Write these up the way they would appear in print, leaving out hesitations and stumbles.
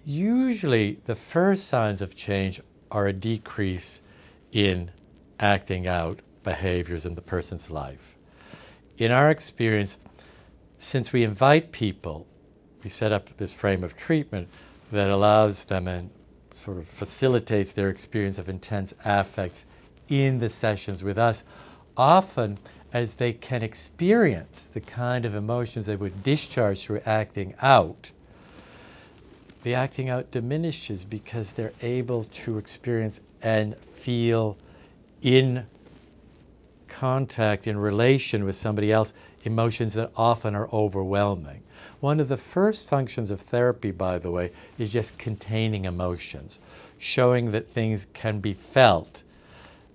usually the first signs of change are a decrease in acting out behaviors in the person's life. In our experience, since we invite people, we set up this frame of treatment that allows them and sort of facilitates their experience of intense affects in the sessions with us, often as they can experience the kind of emotions they would discharge through acting out, the acting out diminishes because they're able to experience and feel in contact, in relation with somebody else, emotions that often are overwhelming. One of the first functions of therapy, by the way, is just containing emotions, showing that things can be felt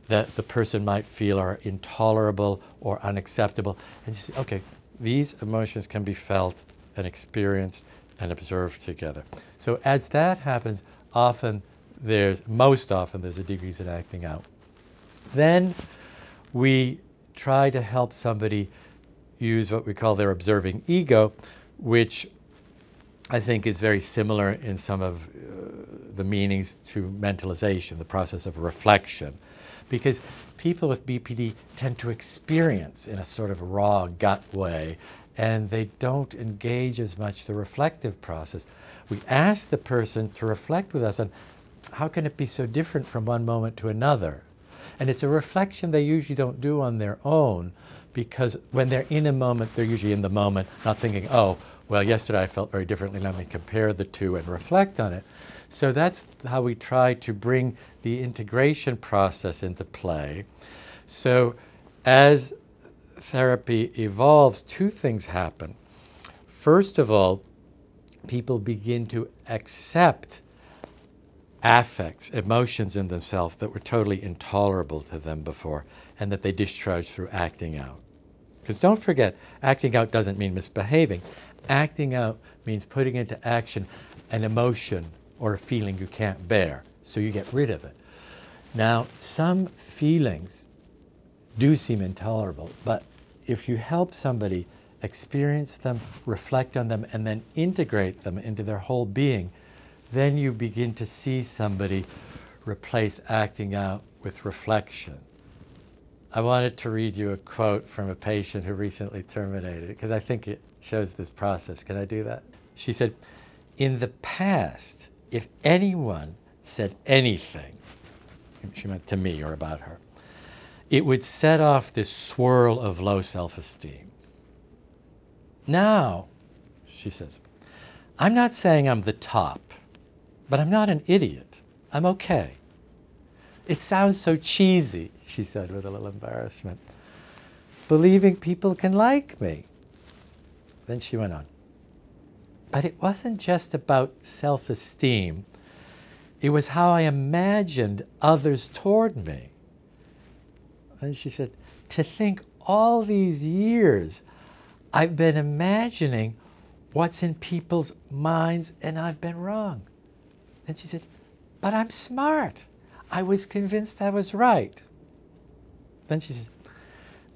that the person might feel are intolerable or unacceptable. And you say, okay, these emotions can be felt and experienced and observed together. So as that happens, most often there's a decrease in acting out. Then we try to help somebody use what we call their observing ego, which I think is very similar in some of the meanings to mentalization, the process of reflection. Because people with BPD tend to experience in a sort of raw gut way, and they don't engage as much the reflective process. We ask the person to reflect with us on how can it be so different from one moment to another. And it's a reflection they usually don't do on their own, because when they're in a moment, they're usually in the moment, not thinking, oh, well, yesterday I felt very differently, let me compare the two and reflect on it. So that's how we try to bring the integration process into play. So as therapy evolves, two things happen. First of all, people begin to accept affects, emotions in themselves that were totally intolerable to them before, and that they discharge through acting out. Because don't forget, acting out doesn't mean misbehaving. Acting out means putting into action an emotion or a feeling you can't bear, so you get rid of it. Now, some feelings do seem intolerable, but if you help somebody experience them, reflect on them, and then integrate them into their whole being, then you begin to see somebody replace acting out with reflection. I wanted to read you a quote from a patient who recently terminated, because I think it shows this process. Can I do that? She said, in the past, if anyone said anything, she meant to me or about her, it would set off this swirl of low self-esteem. Now, she says, I'm not saying I'm the top, but I'm not an idiot. I'm okay. It sounds so cheesy, she said with a little embarrassment. Believing people can like me. Then she went on. But it wasn't just about self-esteem. It was how I imagined others toward me. And she said, to think all these years I've been imagining what's in people's minds and I've been wrong. And she said, but I'm smart. I was convinced I was right. Then she said,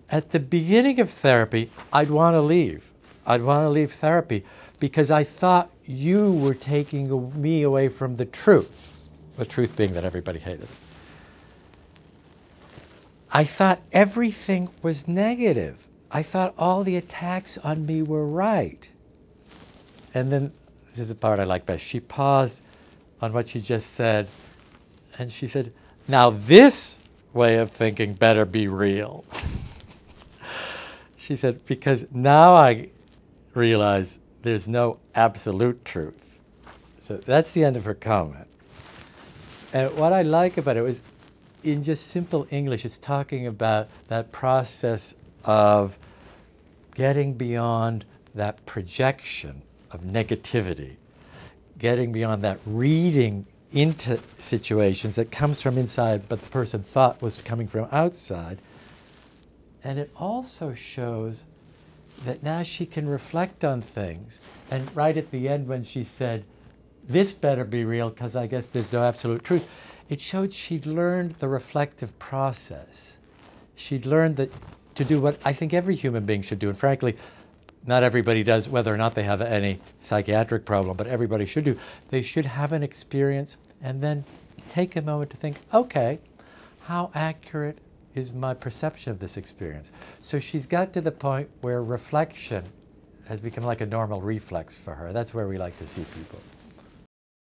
at the beginning of therapy, I'd want to leave. I'd want to leave therapy because I thought you were taking me away from the truth being that everybody hated. I thought everything was negative. I thought all the attacks on me were right. And then, this is the part I like best, she paused on what she just said, and she said, now this way of thinking better be real. She said, because now I realize there's no absolute truth. So that's the end of her comment. And what I like about it was, in just simple English, it's talking about that process of getting beyond that projection of negativity, getting beyond that reading into situations that comes from inside but the person thought was coming from outside. And it also shows that now she can reflect on things. And right at the end when she said, this better be real because I guess there's no absolute truth, it showed she'd learned the reflective process. She'd learned that to do what I think every human being should do. And frankly, not everybody does, whether or not they have any psychiatric problem, but everybody should do. They should have an experience and then take a moment to think, okay, how accurate is my perception of this experience? So she's got to the point where reflection has become like a normal reflex for her. That's where we like to see people.